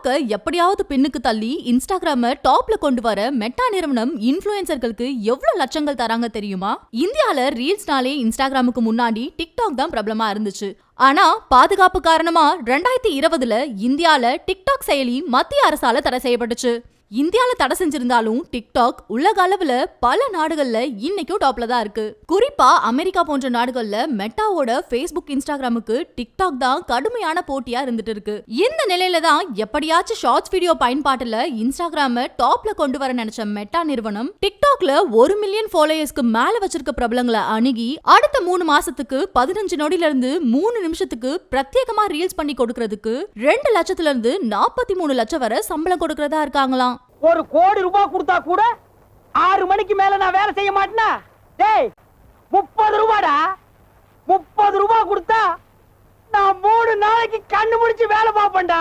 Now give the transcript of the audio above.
டிக்டாக்க எப்படியாவது பின்னுக்கு தள்ளி இன்ஸ்டாகிராம டாப்ல கொண்டு வர மெட்டா நிறுவனம் இன்ஃப்ளூயன்சர்களுக்கு எவ்வளவு லட்சங்கள் தராங்க தெரியுமா? இந்தியால ரீல்ஸ்னாலே இன்ஸ்டாகிராமுக்கு முன்னாடி டிக்டாக் தான் பிரபலமா இருந்துச்சு. ஆனா பாதுகாப்பு காரணமா 2020ல இந்தியால டிக்டாக் செயலி மத்திய அரசால தடை செய்யப்பட்டுச்சு. இந்தியால தடை செஞ்சிருந்தாலும் டிக்டாக் உலக அளவுல பல நாடுகள்ல இன்னைக்கும் டாப்ல தான் இருக்கு. குறிப்பா அமெரிக்கா போன்ற நாடுகள்ல மெட்டாவோட Facebook, இன்ஸ்டாகிராமுக்கு டிக்டாக் தான் கடுமையான போட்டியா இருந்துட்டு இருக்கு. இந்த நிலையில தான் எப்படியாச்சும் ஷார்ட்ஸ் வீடியோ பயன்பாட்டுல இன்ஸ்டாகிராம டாப்ல கொண்டு வர நினைச்ச மெட்டா நிறுவனம் டிக்டாக்ல 1 மில்லியன் ஃபாலோயர்ஸ்க்கு மேல வச்சிருக்க பிரபலங்களை அணுகி அடுத்த 3 மாசத்துக்கு 15 நொடியில இருந்து 3 நிமிஷத்துக்கு பிரத்யேகமா ரீல்ஸ் பண்ணி கொடுக்கறதுக்கு 2 லட்சத்துல இருந்து 43 லட்சம் வரை சம்பளம் கொடுக்கறதா இருக்காங்களாம். 1 கோடி ரூபாய் கொடுத்தா கூட 6 மணிக்கு மேல நான் வேலை செய்ய மாட்டேனா? டேய் 30 ரூபாடா, 30 ரூபாய் கொடுத்தா நான் 3 நாளைக்கு கண்ணு முடிச்சு வேலை பார்ப்பேன்டா.